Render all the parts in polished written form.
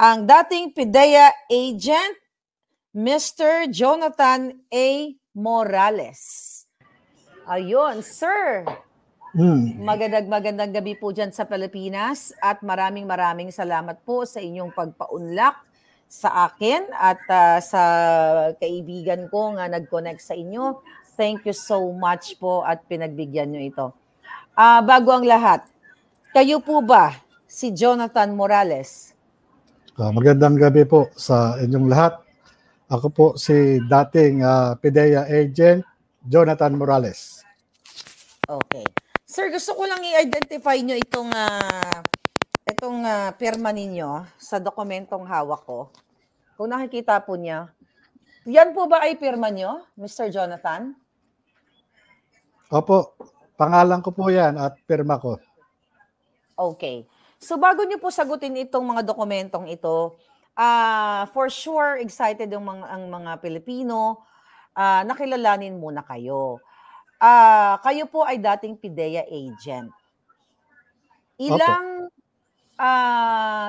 ang dating PIDEA agent, Mr. Jonathan A. Morales. Ayun, sir. Magandang gabi po dyan sa Pilipinas at maraming salamat po sa inyong pagpaunlak sa akin at sa kaibigan ko nga nag-connect sa inyo. Thank you so much po at pinagbigyan nyo ito. Bago ang lahat, kayo po ba si Jonathan Morales? Magandang gabi po sa inyong lahat. Ako po si dating PIDEA agent, Jonathan Morales. Okay. Sir, gusto ko lang i-identify nyo itong pirma ninyo sa dokumentong hawak ko. Kung nakikita po niya, yan po ba ay pirma nyo, Mr. Jonathan? Opo, pangalan ko po yan at pirma ko. Okay. So bago nyo po sagutin itong mga dokumentong ito, for sure excited ang mga Pilipino, nakilalanin muna kayo. Kayo po ay dating PIDEA agent.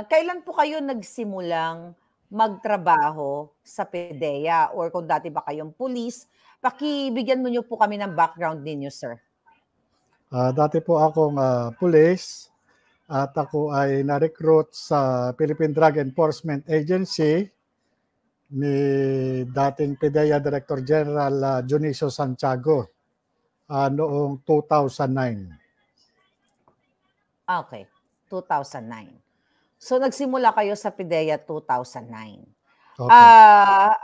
Kailan po kayo nagsimulang magtrabaho sa PIDEA or kung dati ba kayong pulis, pakibigyan mo niyo po kami ng background ninyo, sir. Dati po akong pulis at ako ay na-recruit sa Philippine Drug Enforcement Agency ni dating PIDEA Director General Junicio Santiago noong 2009. Okay, 2009. So nagsimula kayo sa PIDEA 2009. Okay.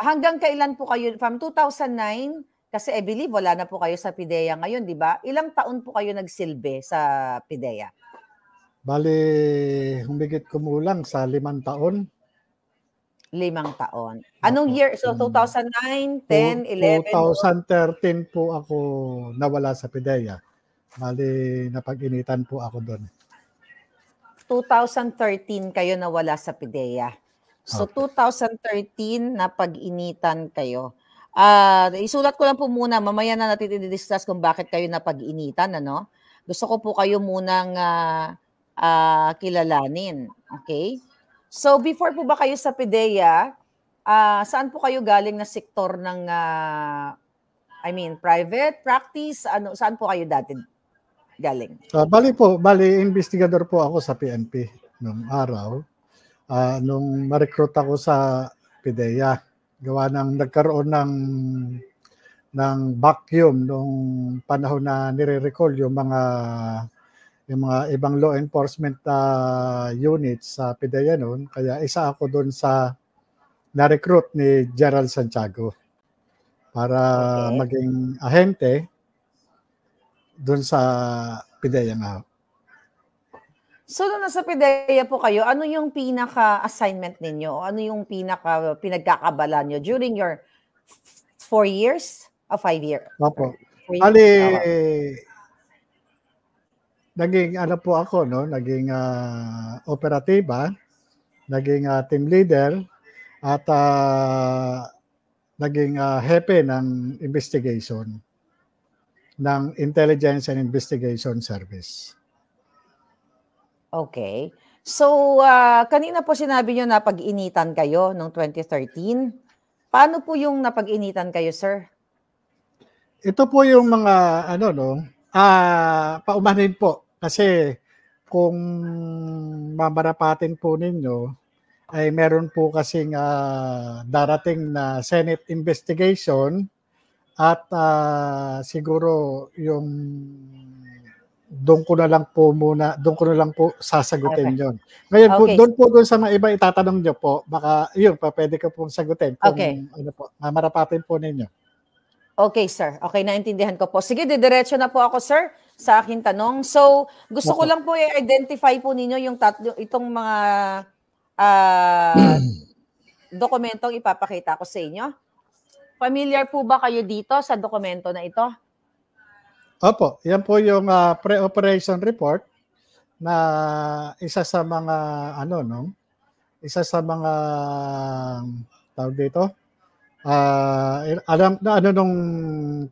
Hanggang kailan po kayo, from 2009, kasi I believe wala na po kayo sa PIDEA ngayon, di ba? Ilang taon po kayo nagsilbi sa PIDEA? Bali, humigit kumulang sa 5 taon. 5 taon. Anong year? So 2009, 10, 11? 2013 po ako nawala sa PIDEA. Bali, napag-initan po ako doon. 2013 kayo nawala sa PIDEA. So 2013 napag-initan kayo. Isulat ko lang po muna, mamaya na natin i-discuss kung bakit kayo napag-initan, ano? Gusto ko po kayo munang kilalanin. Okay? So before po ba kayo sa PIDEA, saan po kayo galing na sektor ng private practice? Saan po kayo dati galing? Bali investigador po ako sa PNP nung araw. Nung ma-recruit ako sa PIDEA, gawa ng nagkaroon ng vacuum nung panahon na nire-recall yung mga ibang law enforcement units sa PIDEA noon. Kaya isa ako doon sa na-recruit ni Gerald Santiago para maging ahente doon sa PIDEA nga. So, nung nasa PIDEA po kayo, ano yung pinaka-assignment ninyo? Ano yung pinagkakabala nyo during your 4 years o 5 years? Opo. Ali, naging po ako, no? Naging operatiba, naging team leader, at naging hepe ng investigation ng Intelligence and Investigation Service. Okay. So, kanina po sinabi nyo na pag-initan kayo noong 2013. Paano po yung napag-initan kayo, sir? Ito po yung mga, paumanin po. Kasi kung mamarapatin po ninyo, ay meron po kasing darating na Senate investigation at siguro yung doon ko na lang po sasagutin yon. Ngayon po, doon sa mga iba itatanong nyo po, baka yun pa pwede ko pong sagutin kung mamarapatin po ninyo. Okay, sir. Okay, naintindihan ko po. Sige, didiretso na po ako, sir, sa aking tanong. So, gusto ko lang po i-identify po ninyo itong mga dokumentong ipapakita ko sa inyo. Familiar po ba kayo dito sa dokumento na ito? Opo, yan po yung pre-operation report na isa sa mga tawag dito. Alam na nung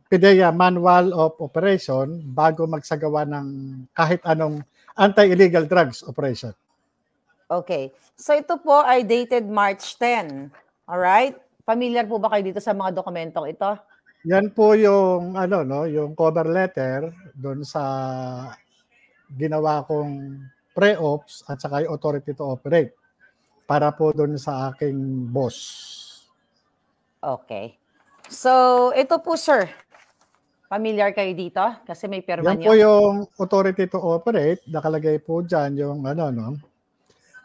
PIDEA Manual of Operation bago magsagawa ng kahit anong anti-illegal drugs operation. Okay. So ito po ay dated March 10. Alright? Familiar po ba kayo dito sa mga dokumentong ito? Yan po yung ano no, yung cover letter doon sa ginawa kong pre-ops at saka yung authority to operate para po doon sa aking boss. Okay. So ito po sir, familiar kayo dito? Kasi may pirma Yan nyo? po yung authority to operate, nakalagay po dyan yung ano no,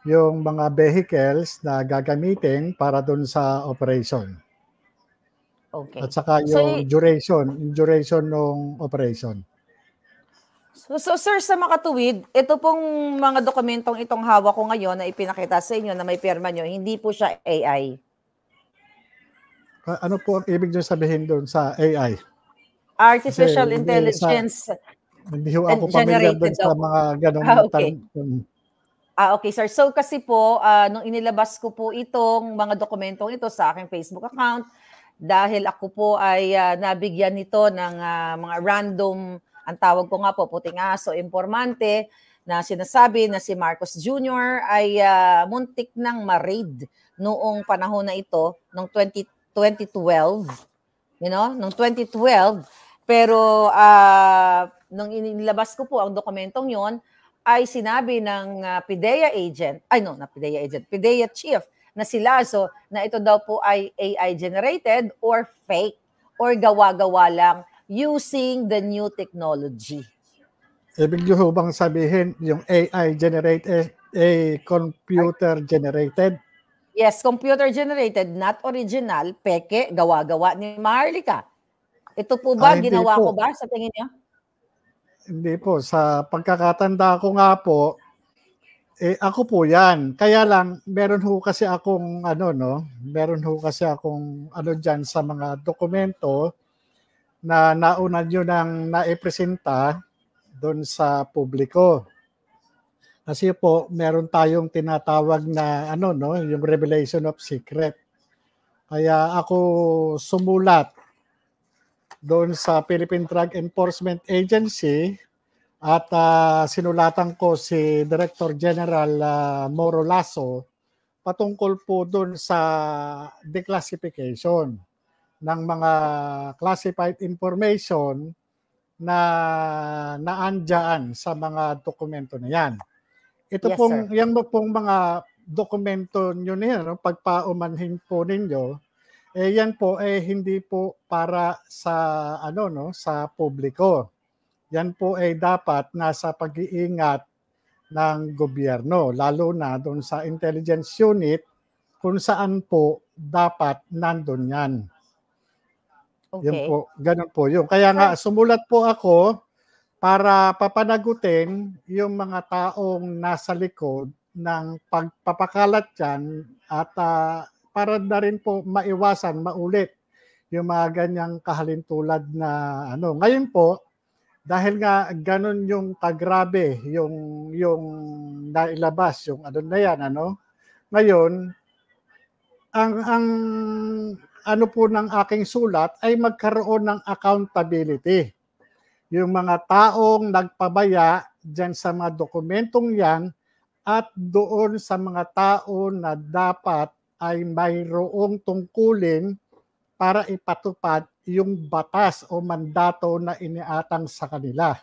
yung mga vehicles na gagamitin para doon sa operation. Okay. At saka So, yung duration ng operation. so sir, sa makatuwid, ito pong mga dokumentong itong hawak ko ngayon na ipinakita sa inyo na may pirma nyo, hindi po siya AI. Ano po ang ibig nyo sabihin doon sa AI? Artificial Kasi Intelligence hindi ho ako familiar doon generated sa daw po. mga ganong Okay. Okay, sir. So kasi po, nung inilabas ko po itong mga dokumentong ito sa aking Facebook account, dahil ako po ay nabigyan nito ng mga random, ang tawag ko nga po, puting aso, informante, na sinasabi na si Marcos Jr. ay muntik nang ma-raid noong panahon na ito, noong 2012, noong 2012. Pero nung inilabas ko po ang dokumentong yon, ay sinabi ng PIDEA agent, PIDEA chief na si Lazo na ito daw po ay AI generated or fake or gawa-gawa lang using the new technology. Ibig nyo bang sabihin yung AI generated, computer generated? Yes, computer generated, not original, peke, gawa-gawa ni Maharlika. Ito po ba, ginawa ko ba sa tingin niyo? Hindi po. Sa pagkakatanda ko nga po, ako po yan. Kaya lang, meron ho kasi akong dyan sa mga dokumento na nauna nyo nang naipresenta doon sa publiko. Kasi po, meron tayong tinatawag na yung revelation of secret. Kaya ako sumulat doon sa Philippine Drug Enforcement Agency at sinulatan ko si Director General Moro Lasso patungkol po doon sa declassification ng mga classified information na naandyan sa mga dokumento na yan. Ito Yes, sir. yan pong mga dokumento nyo na yan, pagpaumanhin po ninyo, yan po hindi po para sa sa publiko. Yan po ay dapat nasa pag-iingat ng gobyerno, lalo na doon sa intelligence unit kung saan po dapat nandun yan. Okay. Yun po, ganun po yun. Kaya nga sumulat po ako para papanagutin yung mga taong nasa likod ng pagpapakalat yan at para na rin po maiwasan, maulit yung mga ganyang kahalintulad na Ngayon po, dahil nga ganun yung kagrabe yung nailabas, yung na yan, Ngayon, ang po ng aking sulat ay magkaroon ng accountability. Yung mga taong nagpabaya dyan sa mga dokumentong yan at doon sa mga tao na dapat ay mayroong tungkulin para ipatupad yung batas o mandato na iniatang sa kanila.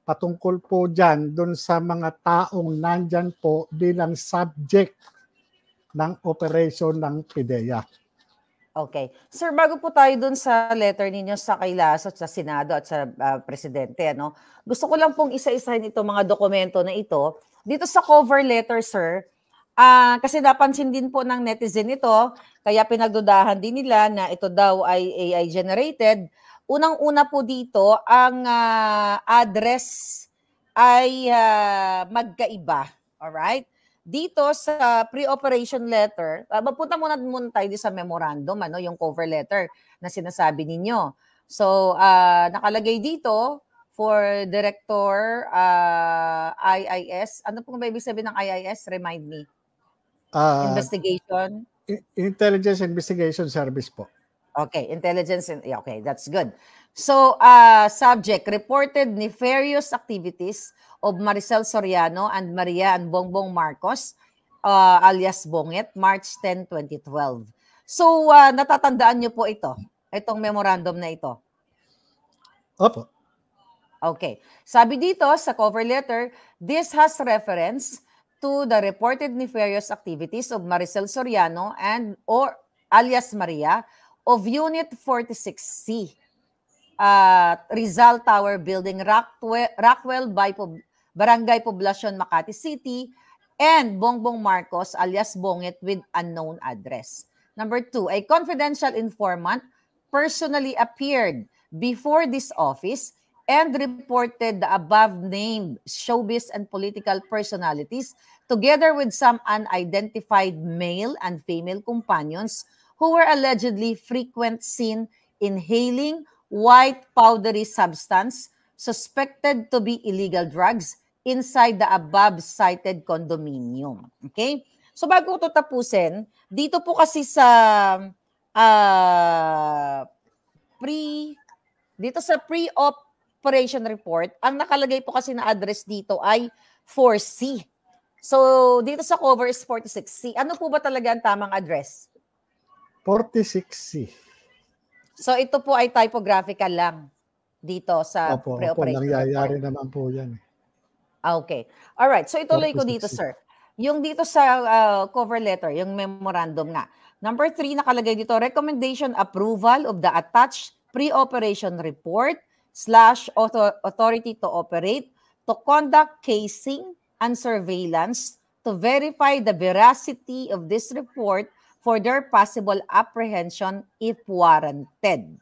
Patungkol po dyan doon sa mga taong nandyan po bilang subject ng operation ng PIDEA. Okay. Sir, bago po tayo dun sa letter ninyo sa kay Lasso, sa Senado at sa Presidente, gusto ko lang pong isa-isahin itong mga dokumento na ito. Dito sa cover letter, sir, kasi napansin din po ng netizen ito, kaya pinagdudahan din nila na ito daw ay AI generated. Unang-una po dito, ang address ay magkaiba. Alright? Dito sa pre-operation letter, mapunta muna tayo sa memorandum, yung cover letter na sinasabi ninyo. So, nakalagay dito for Director IIS. Ano pong ba ibig sabihin ng IIS? Remind me. Investigation? Intelligence Investigation Service po. Okay, intelligence. Okay, that's good. So, subject, reported nefarious activities of Maricel Soriano and Maria and Bongbong Marcos alias Bonget, March 10, 2012. So, natatandaan niyo po itong memorandum na ito? Opo. Okay. Sabi dito sa cover letter, this has reference to the reported nefarious activities of Maricel Soriano or alias Maria of Unit 46C, Rizal Tower Building, Rockwell Barangay Poblacion, Makati City, and Bongbong Marcos alias Bonget with unknown address. Number 2, a confidential informant personally appeared before this office and reported the above-named showbiz and political personalities together with some unidentified male and female companions who were allegedly frequent seen inhaling white powdery substance suspected to be illegal drugs inside the above-cited condominium. Okay? So bago ko tapusin, dito po kasi sa pre-operation report, ang nakalagay po kasi na address dito ay 4C. So dito sa cover is 46C. Ano po ba talaga ang tamang address? 46C. So ito po ay typographical lang dito sa pre-operation report. Nangyayari naman po yan. Okay. Alright. So ituloy ko dito, sir. Yung dito sa cover letter, yung memorandum nga. Number 3, nakalagay dito, recommendation approval of the attached pre-operation report / authority to operate, to conduct casing and surveillance, to verify the veracity of this report for their possible apprehension if warranted.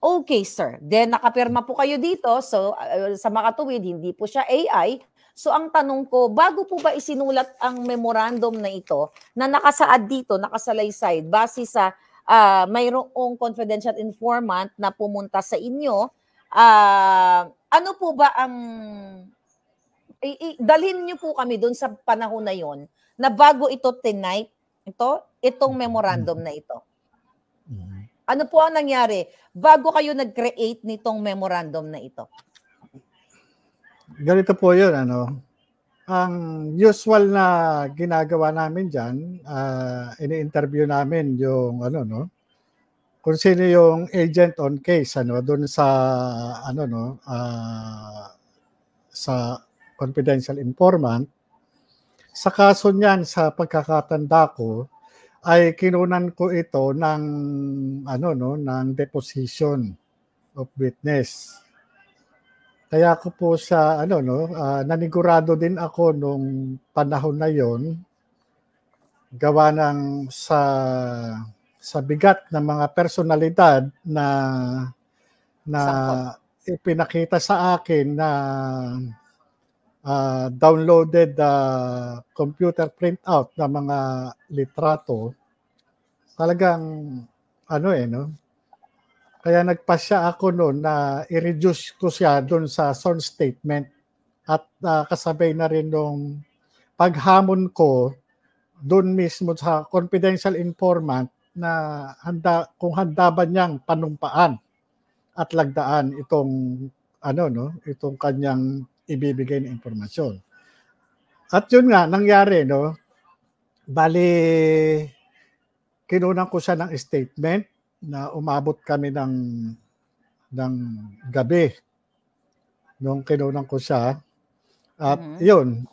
Okay, sir. Then nakapirma po kayo dito. So sa makatuwid, hindi po siya AI. So ang tanong ko, bago po ba isinulat ang memorandum na ito na nakasaad dito, nakasalaysay, base sa mayroong confidential informant na pumunta sa inyo, ano po ba ang, dalhin niyo po kami doon sa panahon na yon na bago ito tinipe, itong memorandum na ito. Ano po ang nangyari bago kayo nag-create nitong memorandum na ito? Ganito po yun, ang usual na ginagawa namin dyan, ini-interview namin yung, kung sino yung agent on case, doon sa, sa confidential informant. Sa kaso niyan, sa pagkakatanda ko, ay kinunan ko ito ng, ng deposition of witness. Kaya ko po sa nanigurado din ako nung panahon na yon, gawa ng sa bigat ng mga personalidad na ipinakita sa akin na downloaded computer printout ng mga litrato. Talagang kaya nagpasya ako noon na i-reduce ko siya doon sa sworn statement at kasabay na rin nung paghamon ko doon mismo sa confidential informant na kung handa ba niyang panumpaan at lagdaan itong itong kanyang ibibigay na impormasyon. At yun nga nangyari, bali kinunan ko siya ng statement na umabot kami ng gabi nung kinunan ko siya. At yun,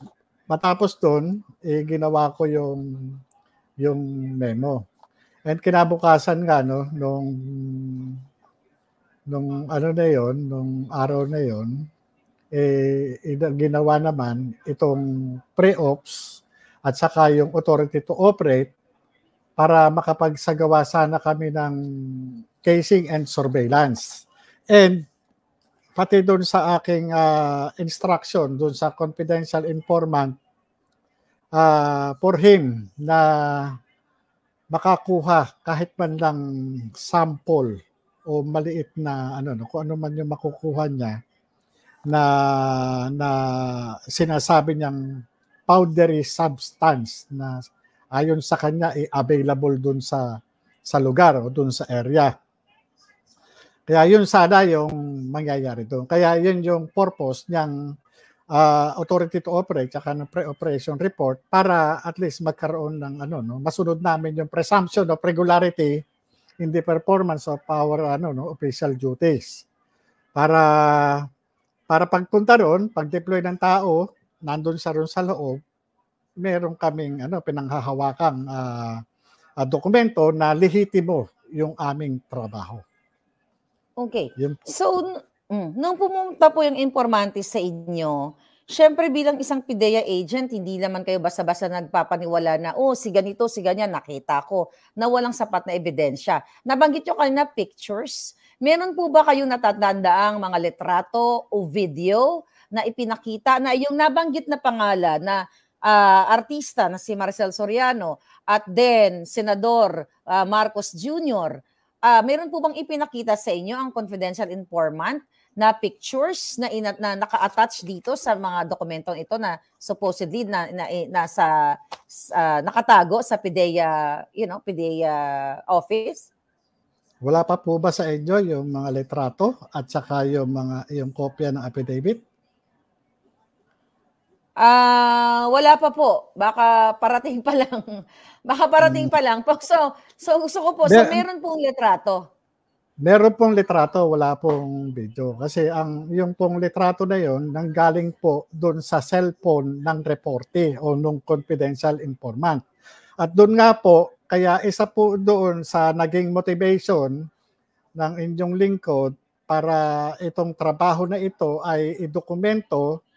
matapos doon, ginawa ko yung memo. And kinabukasan nga, nung araw na yon, ginawa naman itong pre-ops at saka yung authority to operate para makapagsagawa sana kami ng casing and surveillance. And pati doon sa aking instruction, doon sa confidential informant, for him na makakuha kahit man lang sample o maliit na kung ano man yung makukuha niya na sinasabi niyang powdery substance na ayon sa kanya available dun sa lugar o dun sa area. Kaya yun sana yung mangyayari doon. Kaya yun yung purpose niyang authority to operate tsaka ng pre-operation report para at least magkaroon ng masunod namin yung presumption of regularity in the performance of our official duties. Para pagpunta roon, pag-deploy ng tao, nandun sa loob, meron kaming pinanghahawakang dokumento na lehitimo yung aming trabaho. Okay. So, nung pumunta po yung informante sa inyo, syempre bilang isang PIDEA agent, hindi naman kayo basta-basta nagpapaniwala na, si ganito, si ganyan, nakita ko, na walang sapat na ebidensya. Nabanggit nyo kanina pictures. Meron po ba kayong natatandaang mga litrato o video na ipinakita na yung nabanggit na pangalan na artista na si Maricel Soriano at then Senador Marcos Jr., meron po bang ipinakita sa inyo ang confidential informant na pictures na naka-attach dito sa mga dokumentong ito na supposedly nasa nakatago sa PIDEA, PIDEA office? Wala pa po ba sa inyo yung mga litrato at saka yung kopya ng affidavit? Wala pa po. Baka parating pa lang. So gusto ko po, meron pong litrato. Meron pong litrato, wala pong video. Kasi yung pong litrato na yon nanggaling po doon sa cellphone ng reporte o nung confidential informant. At doon nga po, kaya isa po doon sa naging motivation ng inyong lingkod para itong trabaho na ito ay idokumento,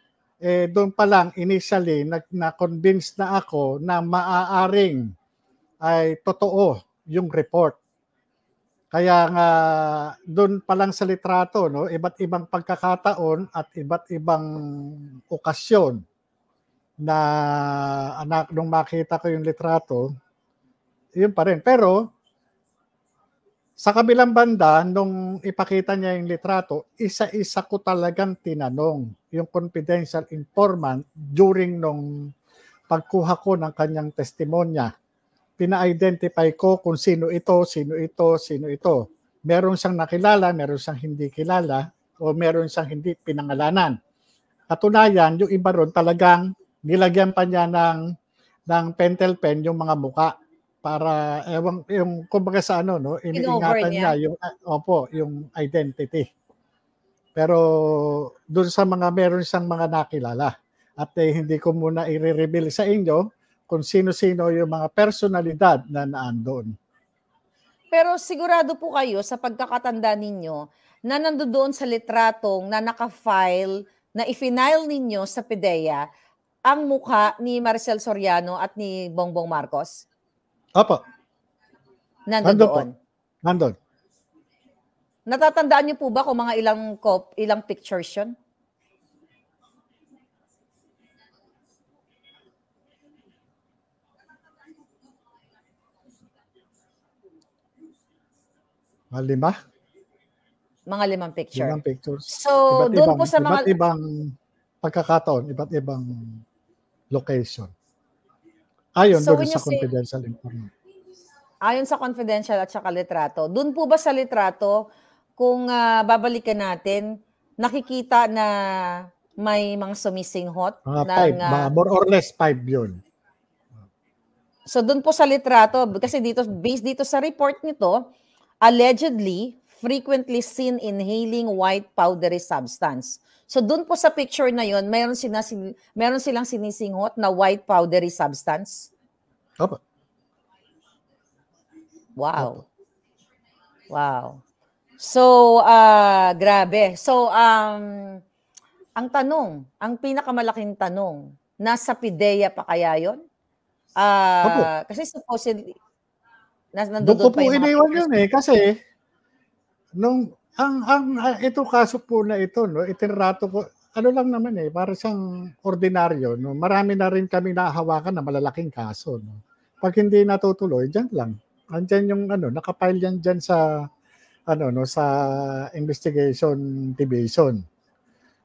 doon pa lang initially na-convince na ako na maaaring ay totoo yung report. Kaya nga doon pa lang sa litrato, iba't ibang pagkakataon at iba't ibang okasyon na nung makita ko yung litrato, yun pa rin. Pero sa kabilang banda, nung ipakita niya yung litrato, isa-isa ko talagang tinanong yung confidential informant during nung pagkuha ko ng kanyang testimonya. Pina-identify ko kung sino ito. Meron siyang nakilala, meron siyang hindi kilala, o meron siyang hindi pinangalanan. Katunayan, yung iba ron talagang nilagyan pa niya ng pentel pen yung mga muka para yung kumbaga sa iniingatan niya yung identity. Pero doon sa meron siyang mga nakilala at hindi ko muna i-reveal sa inyo kung sino-sino yung mga personalidad na naandoon. Pero sigurado po kayo sa pagkakatanda ninyo na nandoon sa litratong na naka-file, na i-file ninyo sa PIDEA ang mukha ni Maricel Soriano at ni Bongbong Marcos? Opo. Nandoon. Nandun. Natatandaan niyo po ba kung mga ilang pictures yun? Mga 5 picture. 5 pictures. So, doon po sa iba't ibang pagkakataon, iba't ibang location. Ayon doon sa confidential information. Ayon sa confidential at saka litrato. Doon po ba sa litrato, kung babalikan natin, nakikita na may mga sumisinghot? More or less 5 yun. So doon po sa litrato, kasi based dito sa report nito, allegedly, frequently seen inhaling white powdery substance. So doon po sa picture na yon, meron silang sinisinghot na white powdery substance? Opo. Wow. Wow. So, grabe. So, ang pinakamalaking tanong, nasa PIDEA pa kaya yun? Kasi supposedly, doon ko po iniwan yun kasi ito kaso po na ito, itinrato ko, lang naman para siyang ordinaryo, marami na rin kami nahawakan na malalaking kaso. Pag hindi natutuloy, dyan lang. Andyan yung nakapile yan dyan sa sa investigation division.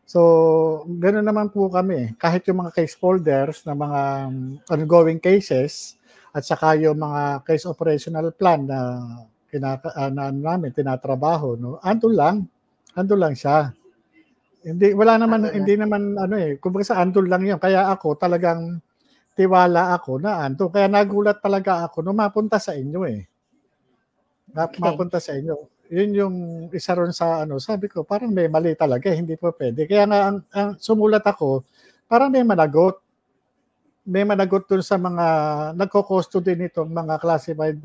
So, gano'n naman po kami. Kahit yung mga case folders na mga ongoing cases at saka yung mga case operational plan na namin tinatrabaho, andun lang siya. Hindi naman ano kumbaga sa andun lang 'yun. Kaya ako talagang tiwala ako na andun. Kaya nagulat talaga ako nung mapunta sa inyo Okay. Mapunta sa inyo. 'Yun yung isa ron sa ano, sabi ko parang may mali talaga, hindi po pwede. Kaya nga ang sumulat ako, parang may managot. May managot dun sa mga nagko-custody nitong mga classified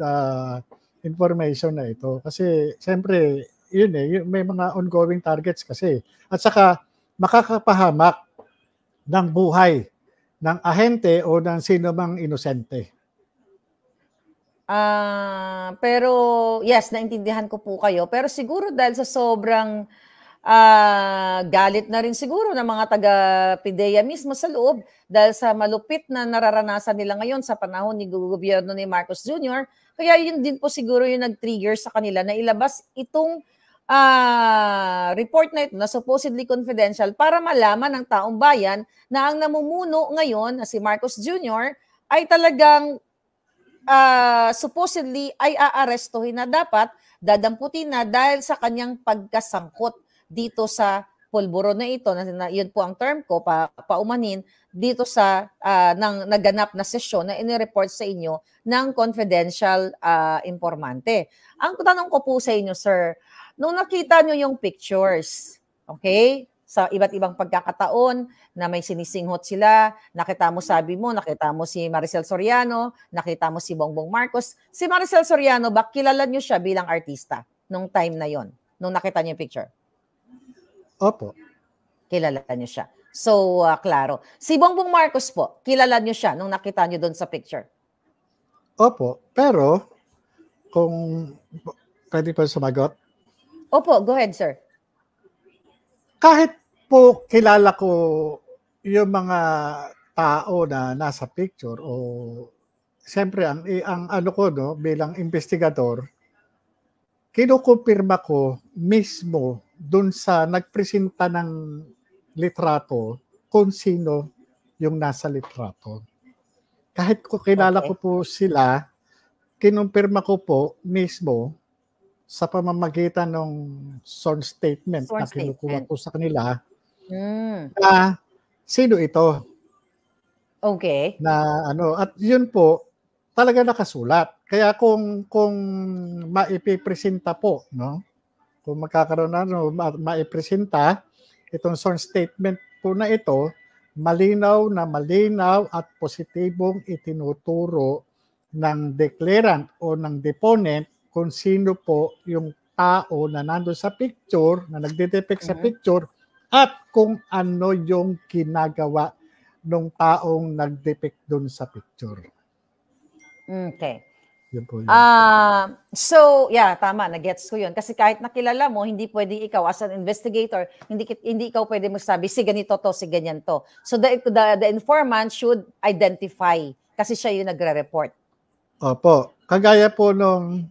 information na ito. Kasi siyempre, yun may mga ongoing targets kasi. At saka makakapahamak ng buhay ng ahente o ng sino mang inosente. Pero yes, naintindihan ko po kayo. Pero siguro dahil sa sobrang galit na rin siguro ng mga taga-PIDEA mismo sa loob dahil sa malupit na nararanasan nila ngayon sa panahon ni gobyerno ni Marcos Jr. Kaya yun din po siguro yung nag-trigger sa kanila na ilabas itong report na ito na supposedly confidential para malaman ng taong bayan na ang namumuno ngayon na si Marcos Jr. ay talagang supposedly ay aarestuhin na dapat dadamputin na dahil sa kanyang pagkasangkot dito sa pulburo na ito, na yun po ang term ko, paumanin, dito sa naganap na sesyon na inireport sa inyo ng confidential informante. Ang tanong ko po sa inyo, sir, nung nakita nyo yung pictures, okay, sa iba't ibang pagkakataon na may sinisinghot sila, nakita mo si Maricel Soriano, nakita mo si Bongbong Marcos. Si Maricel Soriano, ba kilala nyo siya bilang artista nung time na yon, nung nakita nyo yung picture? Opo. Kilala nyo siya. So, klaro. Si Bongbong Marcos po, kilala nyo siya nung nakita nyo doon sa picture? Opo. Pero, kung pwede pa sumagot? Opo, go ahead, sir. Kahit po kilala ko yung mga tao na nasa picture o siyempre ang ano ko bilang investigador, kinukumpirma ko mismo dun sa nagpresenta ng litrato kung sino yung nasa litrato. Kahit ko kilala ko po sila, kinumpirma ko po mismo sa pamamagitan ng sworn statement na kinukuha ko sa kanila na sino ito. Okay. Na ano, at yun po talaga nakasulat. Kaya kung maipipresenta po, kung magkakaroon maipresenta itong sworn statement po na ito, malinaw at positibong itinuturo ng declarant o ng deponent kung sino po yung tao na nandun sa picture, na nagde-depict sa picture, at kung ano yung ginagawa ng taong nag-depict dun sa picture. Okay. Yun po yun. So, yeah, tama, nagets ko yun. Kasi kahit nakilala mo, hindi pwede ikaw as an investigator, hindi ikaw pwede magsabi, si ganito to, si ganyan to. So, the informant should identify kasi siya yung nagre-report. Opo. Kagaya po nung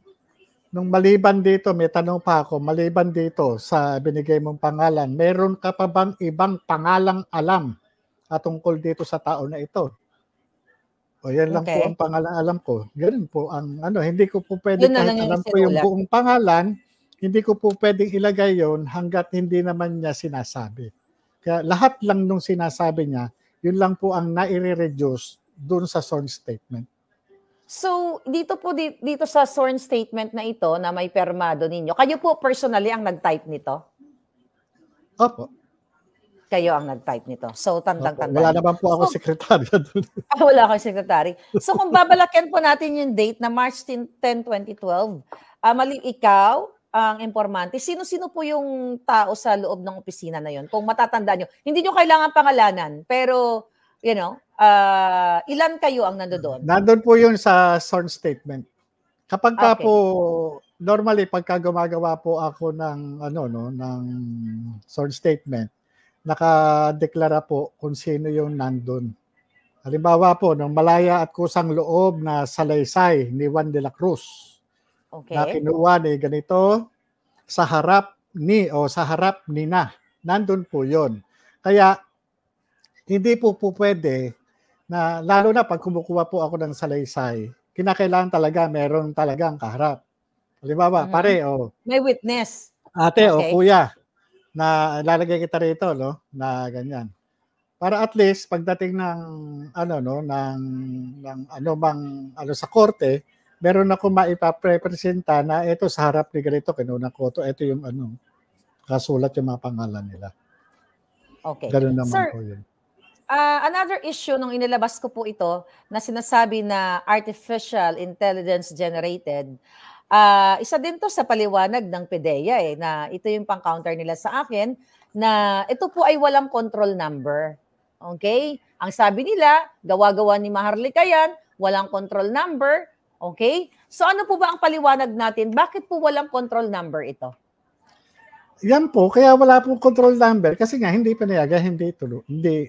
maliban dito, may tanong pa ako, maliban dito sa binigay mong pangalan, meron ka pa bang ibang pangalang alam tungkol dito sa tao na ito? O yan lang po ang pangalan alam ko. Ganun po ang hindi ko po pwede kahit alam ko yung buong pangalan, hindi ko po pwedeng ilagay yon hanggat hindi naman niya sinasabi. Kaya lahat lang nung sinasabi niya, yun lang po ang nai-reduce dun sa sworn statement. So, dito sa sworn statement na ito na may permado ninyo, kayo po personally ang nag-type nito? Opo. Kayo ang nag-type nito. So, tandang-tandaan. Wala naman po ako sekretarya doon. Wala akong sekretary. So, kung babalakan po natin yung date na March 10, 2012, ikaw ang informante. Sino-sino po yung tao sa loob ng opisina na yon? Kung matatandaan nyo. Hindi nyo kailangan pangalanan, pero, ilan kayo ang nandoon? Nandun po yun sa sworn statement. Kapag ka po, normally, pagka gumagawa po ako ng, ng sworn statement, nakadeklara po kung sino yung nandun. Halimbawa po, ng Malaya at Kusang Loob na salaysay ni Juan de la Cruz. Okay. Na kinuha ni ganito sa harap ni na. Nandun po yon. Kaya, hindi po pwede na, lalo na pag kumukuha po ako ng salaysay, kinakailangan talaga meron talagang kaharap. Halimbawa, pare, may witness. Ate, o kuya, na lalagay kita rito, no, na ganyan. Para at least pagdating ng ano no ng ano bang ano sa korte, meron ako maipapresenta na ito sa harap ni ganito kinuna ko to, ito yung ano kasulat yung mga pangalan nila. Okay. Ganun naman Sir, po yun. another issue nung inilabas ko po ito na sinasabi na artificial intelligence generated, isa din to sa paliwanag ng PDEA na ito yung pang-counter nila sa akin na ito po ay walang control number. Okay? Ang sabi nila, gawa-gawa ni Maharlika yan, walang control number. Okay? So ano po ba ang paliwanag natin? Bakit po walang control number ito? Yan po, kaya wala pong control number kasi nga hindi pinayagan, hindi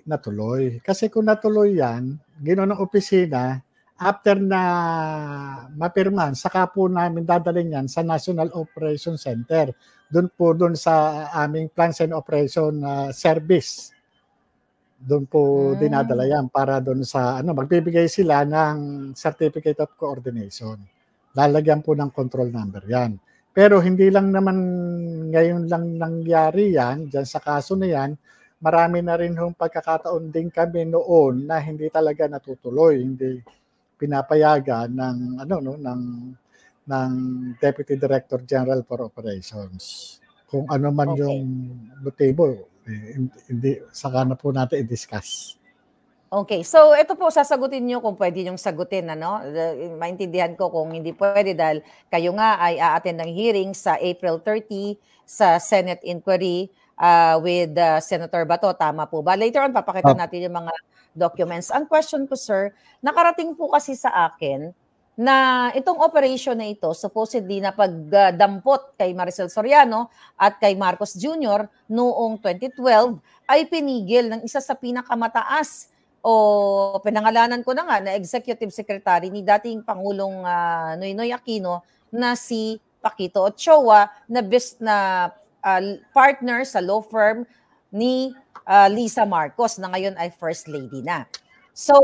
natuloy. Kasi kung natuloy yan, ginoon ng opisina, after na mapirman, saka po namin dadalhin yan sa National Operation Center. Doon sa aming Plans and Operation Service. Doon po dinadala yan para doon sa magbibigay sila ng Certificate of Coordination. Lalagyan po ng control number yan. Pero hindi lang naman ngayon lang nangyari yan, dyan sa kaso na yan, marami na rin hong pagkakataon din kami noon na hindi talaga natutuloy, hindi pinapayagan ng Deputy Director General for Operations. Kung ano man yung motibo, hindi saka na po natin i-discuss. Okay, so ito po sasagutin niyo kung pwede niyong sagutin, ano? Maintindihan ko kung hindi pwede dahil kayo nga ay a-attend ng hearing sa April 30 sa Senate inquiry with Senator Bato. Tama po ba? Later on, papakita natin yung mga documents. Ang question ko, sir, nakarating po kasi sa akin na itong operation na ito, supposedly na pagdampot kay Maricel Soriano at kay Marcos Jr. noong 2012 ay pinigil ng isa sa pinakamataas o pinangalanan ko na nga na Executive Secretary ni dating Pangulong Noynoy Aquino na si Paquito Ochoa na partner sa law firm ni Lisa Marcos na ngayon ay First Lady na. So,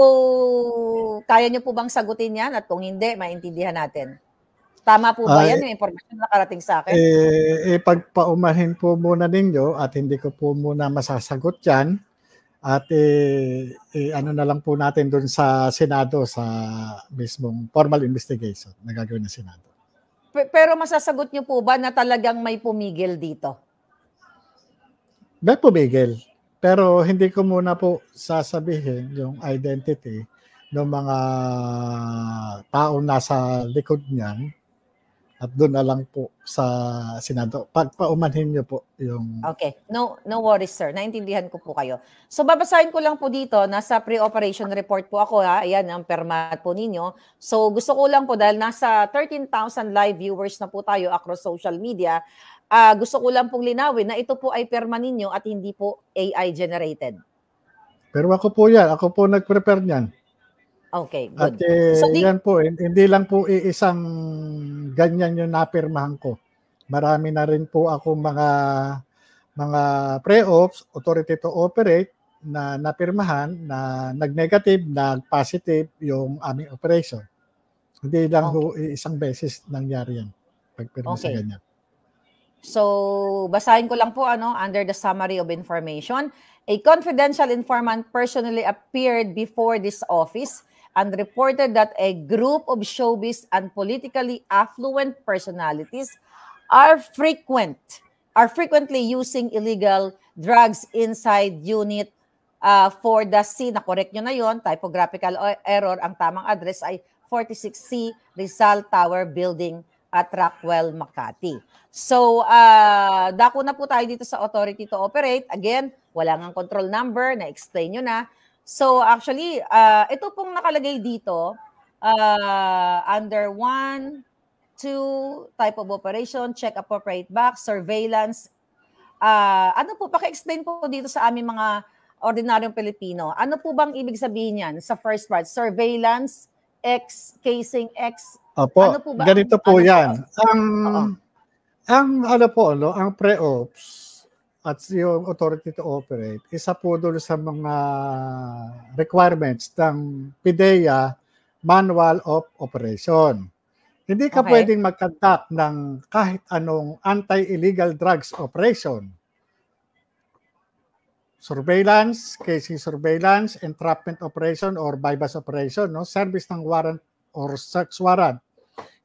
kaya niyo po bang sagutin yan? At kung hindi, maintindihan natin. Tama po ba yan? Yung impormasyon na nakarating sa akin? Pagpaumahin po muna ninyo at hindi ko po muna masasagot yan. At ano na lang po natin doon sa Senado sa mismong formal investigation na gagawin ng Senado. Pero masasagot niyo po ba na talagang may pumigil dito? May pumigil. Pero hindi ko muna po sasabihin yung identity ng mga taong nasa likod niyan at doon na lang po sa Senado. Pagpaumanhin niyo po yung... Okay. No worries, sir. Naintindihan ko po kayo. So, babasahin ko lang po dito. Nasa pre-operation report po ako, ha? Ayan, ang permat po ninyo. So, gusto ko lang po dahil nasa 13,000 live viewers na po tayo across social media, gusto ko lang pong linawin na ito po ay perma ninyo at hindi po AI generated. Pero ako po yan. Ako po nag-prepare niyan. Okay, good. At yan po, hindi lang po isang ganyan yung napirmahan ko. Marami na rin po ako mga pre-ops, authority to operate na napirmahan na nag-negative, nag-positive yung aming operation. Hindi lang po isang beses nangyari yan. Pagpirma sa ganyan. So, basahin ko lang po under the summary of information. A confidential informant personally appeared before this office and reported that a group of showbiz and politically affluent personalities are frequently using illegal drugs inside unit for the C. Na-correct nyo na yon, typographical error. Ang tamang address ay 46C Rizal Tower Building at Rockwell, Makati. So, dako na po tayo dito sa authority to operate. Again, wala ngang control number, na-explain nyo na. So, actually, ito pong nakalagay dito, under 1, 2, type of operation, check appropriate box, surveillance. Ano po, paki-explain po dito sa aming mga ordinaryong Pilipino. Ano po bang ibig sabihin yan sa first part? Surveillance, X, casing X. Opo, ano po ba? Ganito po yan. Ang pre-ops at yung authority to operate, isa po doon sa mga requirements ng PDEA Manual of Operation. Hindi ka pwedeng mag-conduct ng kahit anong anti-illegal drugs operation surveillance, casing surveillance, entrapment operation or bypass operation, no? Service ng warrant or search warrant.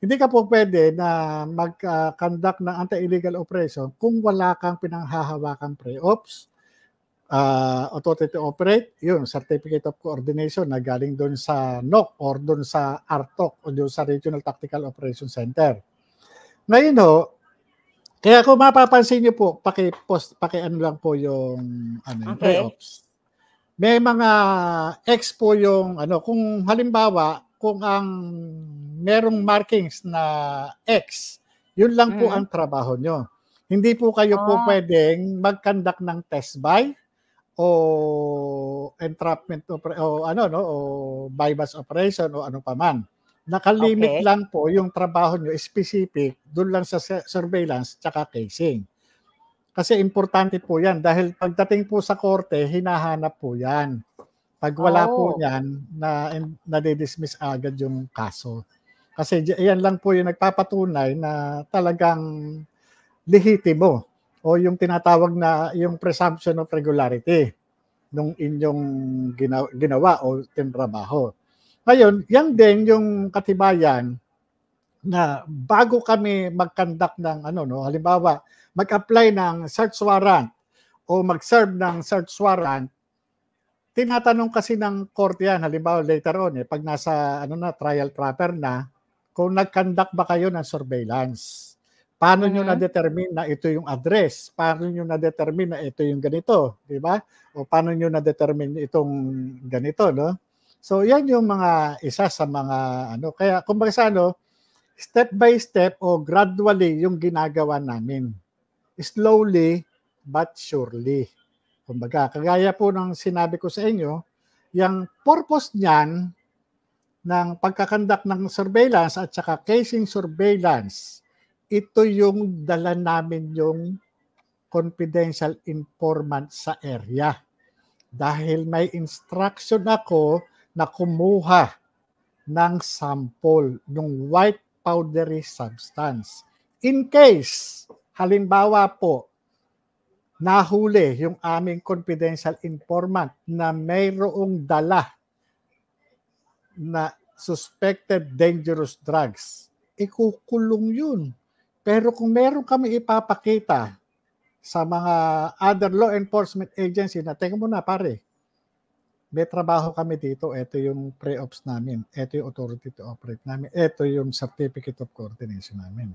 Hindi ka po pwede na mag-conduct ng anti-illegal operation kung wala kang pinanghahawakan pre-ops, authority to operate, yun, certificate of coordination na galing doon sa NOC or doon sa RTOC o doon sa Regional Tactical Operation Center. Ngayon ho, kaya kung mapapansin niyo po, paki-ano lang po yung pre-ops. May mga X po yung kung halimbawa, kung ang merong markings na X, yun lang po ang trabaho nyo. Hindi po kayo po pwedeng mag-conduct ng test buy o entrapment o bypass operation o ano pa man. Nakalimit lang po yung trabaho nyo specific doon lang sa surveillance tsaka casing. Kasi importante po yan dahil pagdating po sa korte, hinahanap po yan. Pag wala po yan, nadidismiss agad yung kaso. Kasi yan lang po yung nagpapatunay na talagang lehitimo o yung tinatawag na yung presumption of regularity nung inyong ginawa o tinrabaho. Ngayon, yan din yung katibayan na bago kami mag-conduct ng halimbawa, mag-apply ng search warrant o mag-serve ng search warrant, tinatanong kasi ng korte yan, halimbawa later on, pag nasa trial proper na, kung nag-conduct ba kayo ng surveillance. Paano nyo na-determine na ito yung address? Paano nyo na-determine na ito yung ganito? Diba? O paano nyo na-determine itong ganito, no? So, yan yung mga isa sa mga Kaya, kumbaga sa step by step o gradually yung ginagawa namin. Slowly but surely. Kumbaga, kagaya po ng sinabi ko sa inyo, yung purpose niyan ng pagkakandak ng surveillance at saka casing surveillance, ito yung dala namin yung confidential informant sa area. Dahil may instruction ako na kumuha ng sample ng white powdery substance. In case, halimbawa po, nahuli yung aming confidential informant na mayroong dala na suspected dangerous drugs, ikukulong yun. Pero kung meron kami ipapakita sa mga other law enforcement agency na, teka muna pare, may trabaho kami dito, ito yung pre-ops namin, ito yung authority to operate namin, ito yung certificate of coordination namin.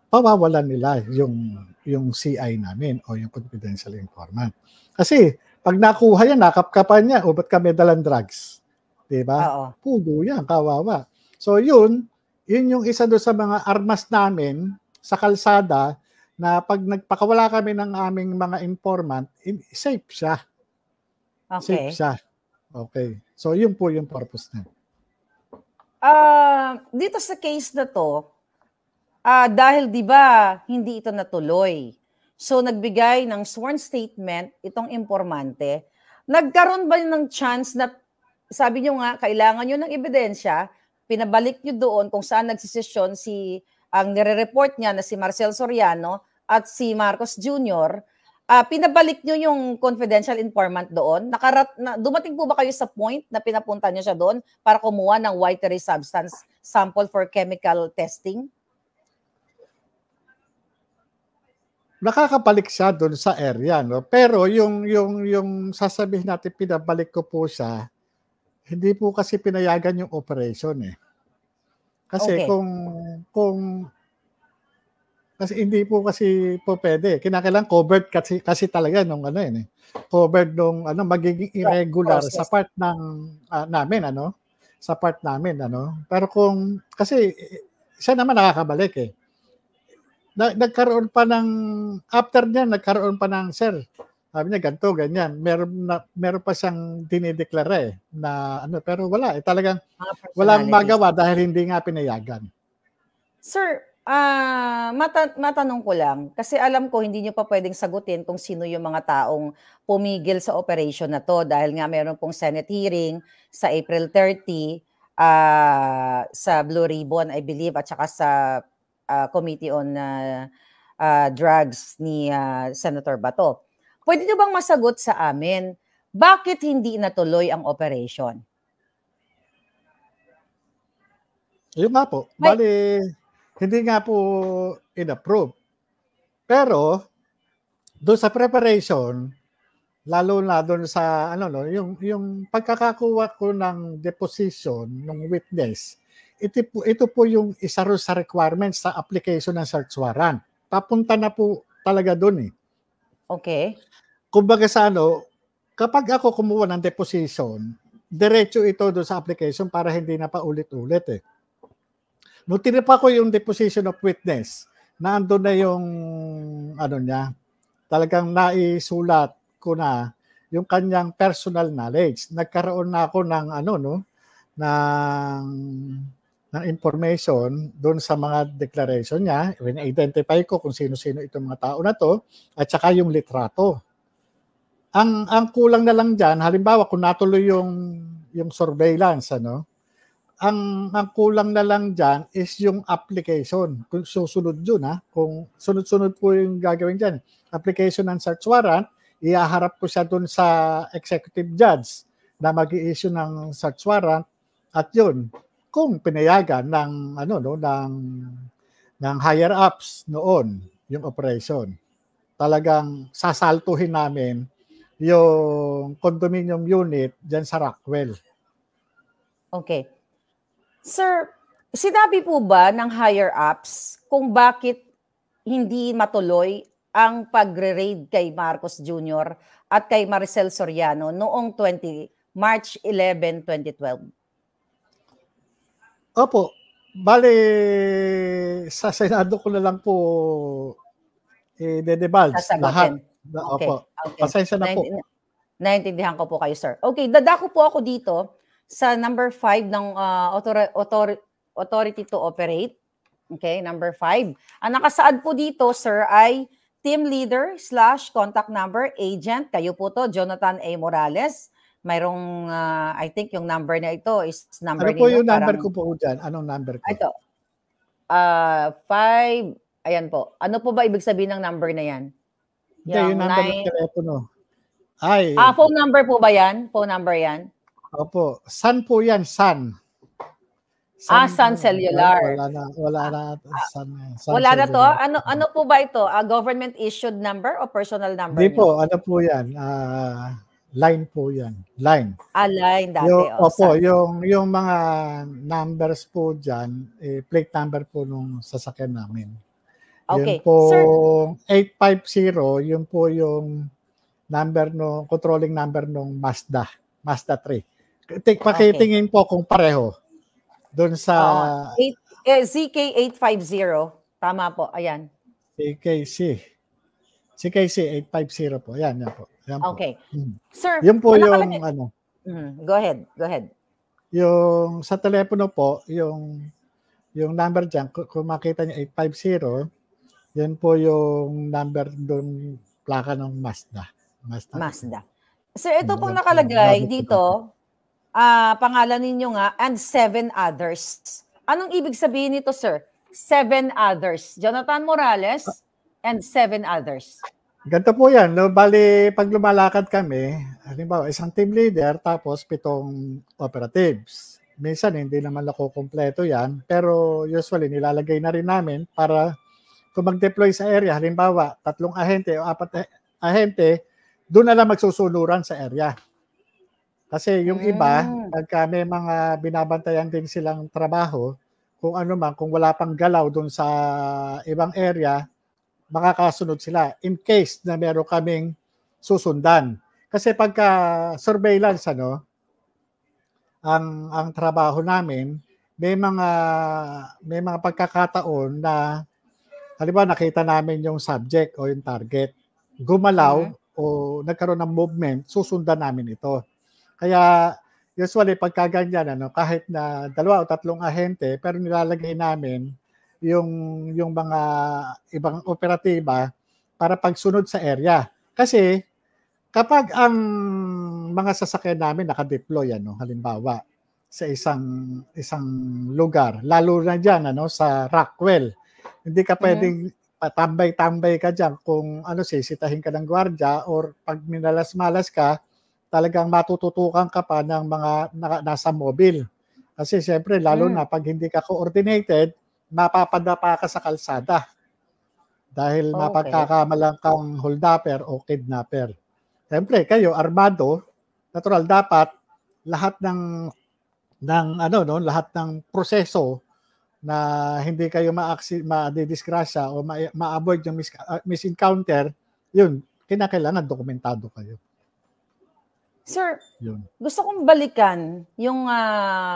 Pawawalan nila yung CI namin o yung confidential informant. Kasi pag nakuha yan, nakapkapan niya, o ba't kami dalang drugs? Diba? Pugo yan, kawawa. So yun yung isa doon sa mga armas namin sa kalsada na pag nagpakawala kami ng aming mga informant, safe siya. Okay. Safe siya. Okay. So yun po yung purpose niya. Dito sa case na to, dahil di ba hindi ito natuloy, so nagbigay ng sworn statement itong informante, nagkaroon ba ng chance na, sabi nyo nga, kailangan nyo ng ebidensya, pinabalik nyo doon kung saan nagsisesyon ang nire-report niya na si Marcel Soriano at si Marcos Jr., pinabalik nyo yung confidential informant doon? Dumating po ba kayo sa point na pinapunta nyo siya doon para kumuha ng watery substance sample for chemical testing? Nakakabalik siya doon sa area, no? Pero yung sasabihin natin pinabalik ko po siya, hindi po kasi pinayagan yung operation Kasi kasi hindi po kasi po pwede. Kinakailangan covered kasi talaga nung covered nung magiging irregular sa part ng namin sa part namin Pero kung kasi siya naman nakakabalik nagkaroon pa ng after niyan nagkaroon pa ng sir. Sabi niya ganito, ganyan. Meron pa siyang dinideklara na pero wala talagang walang magawa dahil hindi nga pinayagan. Sir, matanong ko lang, kasi alam ko hindi niyo pa pwedeng sagutin kung sino yung mga taong pumigil sa operation na to dahil nga meron pong Senate hearing sa April 30 sa Blue Ribbon, I believe, at saka sa Committee on Drugs ni Senator Bato. pwede nyo bang masagot sa amin, bakit hindi natuloy ang operation? Yun nga po. Bali, hindi nga po in-approve. Pero, doon sa preparation, lalo na doon sa, yung pagkakakuha ko ng deposition ng witness, ito po yung isa rin sa requirements sa application ng search warrant. Papunta na po talaga doon eh. Okay. Kumbaga sa kapag ako kumuha ng deposition, diretso ito doon sa application para hindi na paulit-ulit eh. Nung tinipa ko yung deposition of witness, naandun na yung niya, talagang naisulat ko na yung kanyang personal knowledge. Nagkaroon na ako ng ng information doon sa mga declaration niya. Identify ko kung sino-sino itong mga tao na to at saka yung litrato. Ang kulang na lang diyan, halimbawa kung natuloy yung surveillance, ang kulang na lang dyan is yung application. Kung susunod yun, kung sunod-sunod po yung gagawin dyan. Application ng search warrant, iaharap ko siya dun sa executive judge na mag-i-issue ng search warrant at yun, kung pinayagan ng higher ups noon yung operation, talagang sasaltuhin namin yung condominium unit dyan sa Rockwell. Okay. Sir, sinabi po ba ng higher ups kung bakit hindi matuloy ang pagre-raid kay Marcos Jr. at kay Maricel Soriano noong March 11, 2012? Opo. Bale, sa Senado ko na lang po i-divulge lahat. Okay. Opo. Pasensya na po. Naintindihan ko po kayo, sir. Okay, dadako po ako dito sa number 5 ng authority to operate. Okay, number 5. Ang nakasaad po dito, sir, ay team leader / contact number agent. Kayo po to, Jonathan A. Morales. Mayroong, I think yung number na ito is number ano po yung number ko po dyan? Anong number ko? Ito. 5. Ayan po. Ano po ba ibig sabihin ng number na yan? Hindi, yung number ng telepono. Phone number po ba yan? Phone number yan? Opo. Sun po yan, Sun. Sun Cellular. Wala na. Sun wala na to? Cellular. Ano po ba ito? Government issued number o personal number? Hindi po. Ano po yan? Line po yan. Line. Line dati. Opo. Yung mga numbers po dyan, plate number po nung sasakyan namin. Okay. Yun po, Sir, 850, yun po yung number no controlling number nung Mazda 3. Pakitingin po kung pareho doon sa ZK850. Tama po, ayan. CKC 850 po. Yan po. Okay. Sir, yun po yung Go ahead. Yung sa telepono po, yung number diyan, kung makita niyo 850, yan po yung number doon plaka ng Mazda. Sir, ito pong nakalagay dito, pangalan ninyo nga, and 7 others. Anong ibig sabihin nito, sir? 7 others. Jonathan Morales and 7 others. Ganito po yan. No? Bali, pag lumalakad kami, halimbawa, isang team leader, tapos 7 operatives. Minsan, hindi naman nakukumpleto yan, pero usually, nilalagay na rin namin para kung mag-deploy sa area, halimbawa, 3 ahente o 4 ahente, doon na lang magsusunuran sa area. Kasi yung iba, pagka may mga binabantayan din silang trabaho, kung wala pang galaw doon sa ibang area, makakasunod sila in case na meron kaming susundan. Kasi pagka surveillance, ang trabaho namin, may mga pagkakataon na halimbawa nakita namin yung subject o yung target, gumalaw o nagkaroon ng movement, susundan namin ito. Kaya usually pagka ganyan, kahit na 2 o 3 ahente, pero nilalagay namin yung mga ibang operatiba para pagsunod sa area. Kasi kapag ang mga sasakyan namin nakadeploy, halimbawa sa isang lugar, lalo na diyan sa Rockwell, hindi ka pwedeng patambay-tambay ka dyan kung ano, sisitahin ka ng gwardiya or pag minalas-malas ka, talagang matututukan ka pa ng mga nasa mobile. Kasi siyempre, lalo na pag hindi ka coordinated, mapapadapa ka sa kalsada. Dahil mapagkakamalang kang holdupper o kidnapper. Siyempre, kayo, armado, natural, dapat lahat lahat ng proseso na hindi kayo ma-disgrasya o ma-avoid yung misencounter, yun, kinakailangan dokumentado kayo. Sir, yun. Gusto kong balikan yung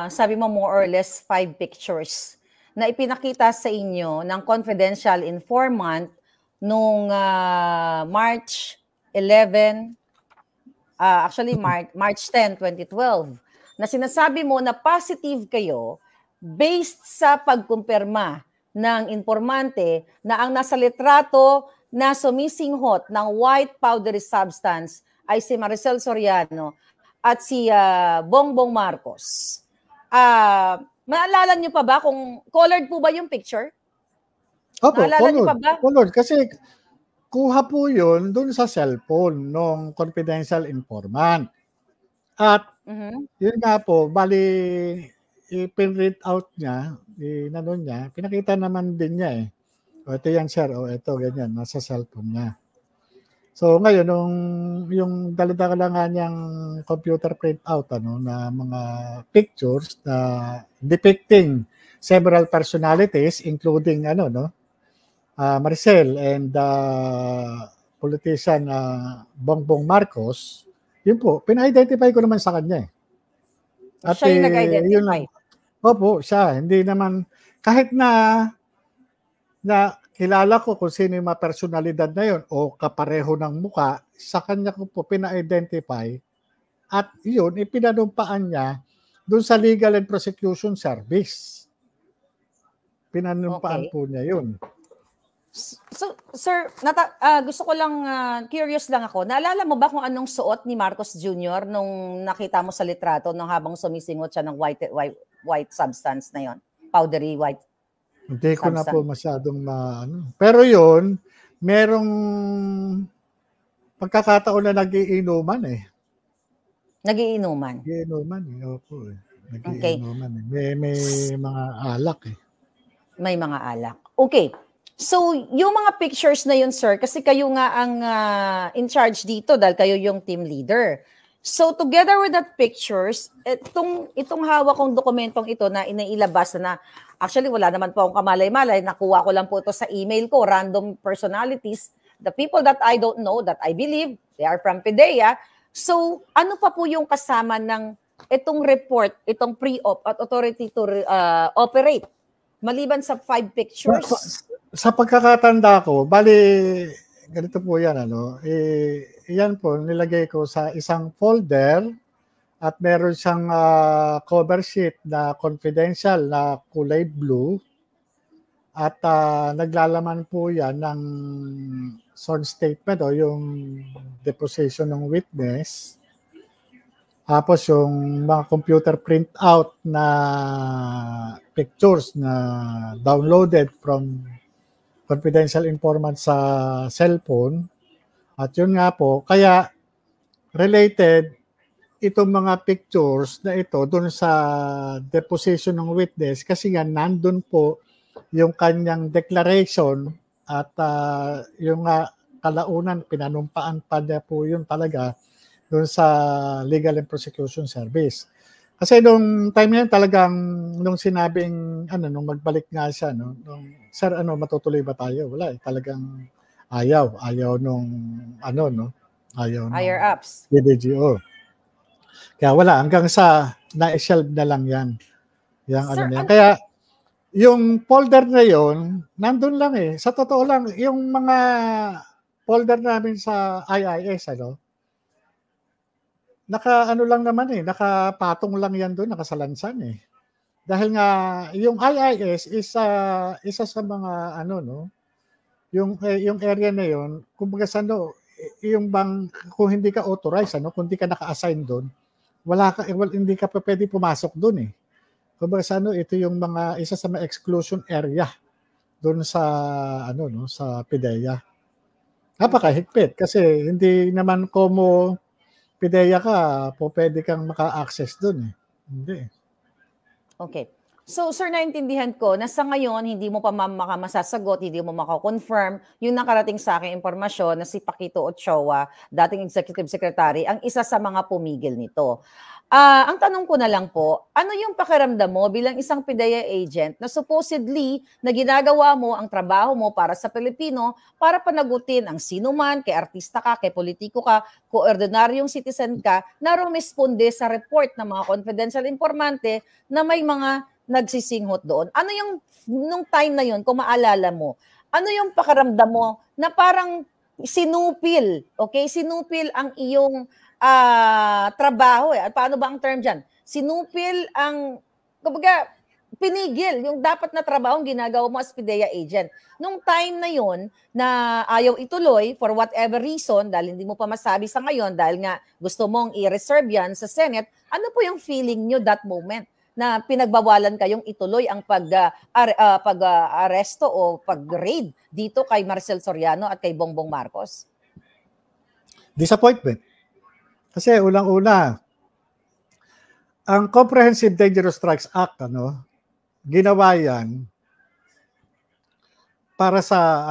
sabi mo more or less 5 pictures na ipinakita sa inyo ng confidential informant nung March 11, actually March 10, 2012, na sinasabi mo na positive kayo based sa pagkumpirma ng informante na ang nasa litrato na sumisinghot ng white powdery substance ay si Maricel Soriano at si Bongbong Marcos. Maalala niyo pa ba kung colored po ba yung picture? Opo, maalala niyo pa ba? Colored. Kasi kuha po yun dun sa cellphone ng confidential informant. At yun nga po, bali i-print out niya, pinakita naman din niya eh. O ito yan sir, o ito ganyan, nasa cellphone niya. So ngayon, yung dala-dala nga niyang computer printout na mga pictures na depicting several personalities including Maricel and politician Bongbong Marcos, yun po, pina-identify ko naman sa kanya eh. At siya yung nag-identify? Opo, siya. Hindi naman, kahit na kilala ko kung sino yung mga personalidad na yun o kapareho ng muka, sa kanya ko po pina-identify at yun, ipinanumpaan niya doon sa Legal and Prosecution Service. Pinanumpaan po niya yun. So, sir, gusto ko lang, curious lang ako, naalala mo ba kung anong suot ni Marcos Jr. nung nakita mo sa litrato nung habang sumisingot siya ng white substance na yon, powdery white? Hindi ko na po masyadong Pero yun, merong pagkakataon na nagiinuman eh. Nagiinuman? Nagiinuman eh, opo eh. Nagiinuman eh. May mga alak eh. May mga alak. Okay. So, yung mga pictures na yun, sir, kasi kayo nga ang in charge dito dahil kayo yung team leader. So, together with that pictures, itong hawak kong dokumentong ito na inailabas na actually, wala naman po akong kamalay-malay. Nakuha ko lang po ito sa email ko, random personalities, the people that I don't know, that I believe, they are from PIDEA. So, ano pa po yung kasama ng itong report, itong pre-op at authority to operate? Maliban sa 5 pictures? Sa pagkakatanda ko, bali, ganito po yan, yan po, nilagay ko sa isang folder at meron siyang cover sheet na confidential na kulay blue at naglalaman po yan ng sworn statement o yung deposition ng witness. Tapos yung mga computer printout na pictures na downloaded from confidential informant sa cellphone. At yun nga po, kaya related itong mga pictures na ito dun sa deposition ng witness kasi nga nandun po yung kanyang declaration at yung kalaunan pinanumpaan pa niya po yun talaga dun sa Legal and Prosecution Service. Kasi nung time yan talagang nung sinabing nung magbalik nga siya sir matutuloy ba tayo? Wala eh, talagang ayaw nung ayaw higher ups. DDGO. Kaya wala, hanggang sa na-shelve na lang yan. Kaya yung folder na yon nandun lang eh. Sa totoo lang, yung mga folder namin sa IIS, lang naman eh, nakapatong lang yan doon, nakasalansan eh. Dahil nga, yung IIS is isa sa mga yung area na yon, kumbaga yung bang kung hindi ka authorized, kung hindi ka naka-assign doon, hindi ka pa pwede pumasok doon eh. Kumbaga ito yung isa sa mga exclusion area doon sa ano no sa PIDEA. Napakahigpit kasi hindi naman como PIDEA ka po pwede kang maka-access doon eh. Hindi. Okay. So, sir, naintindihan ko na sa ngayon, hindi mo pa masasagot, hindi mo makakonfirm yung nakarating sa akin impormasyon na si Paquito Ochoa, dating Executive Secretary, ang isa sa mga pumigil nito. Ang tanong ko na lang po, ano yung pakiramdam mo bilang isang PIDEA agent na supposedly na ginagawa mo ang trabaho mo para sa Pilipino para panagutin ang sino man, kay artista ka, kay politiko ka, kung ordinaryong citizen ka, na rumisponde sa report ng mga confidential informante na may mga nagsisinghot doon. Ano yung, nung time na yun, kung maalala mo, ano yung pakiramdam mo na parang sinupil, okay? Sinupil ang iyong trabaho eh. At paano ba ang term dyan? Sinupil ang, kumbaga, pinigil yung dapat na trabaho ang ginagawa mo as PIDEA agent. Nung time na yon na ayaw ituloy for whatever reason, dahil hindi mo pa masabi sa ngayon, dahil nga gusto mong i-reserve yan sa Senate, ano po yung feeling nyo that moment na pinagbawalan kayong ituloy ang pag-aresto o pag-raid dito kay Maricel Soriano at kay Bongbong Marcos? Disappointment. Kasi unang-una, ang Comprehensive Dangerous Strikes Act, ginawa yan para sa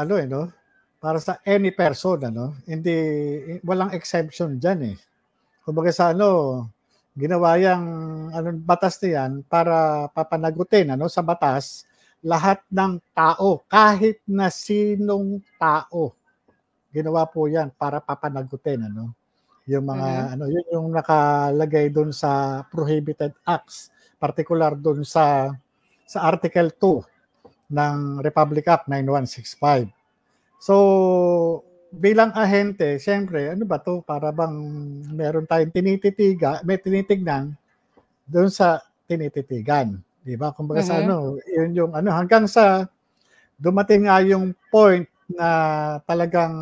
para sa any person, Hindi walang exemption diyan eh. Kumbaga sa ginawa yang batas na yan para papanagutin sa batas lahat ng tao, kahit na sinong tao. Ginawa po yan para papanagutin yung mga yun yung nakalagay doon sa prohibited acts, particular doon sa Article 2 ng Republic Act 9165. So bilang ahente, siyempre, ano ba to? Para bang meron tayong may tinitignan doon sa tinititigan. Di ba? Kumbaga sa yun yung hanggang sa dumating nga yung point na talagang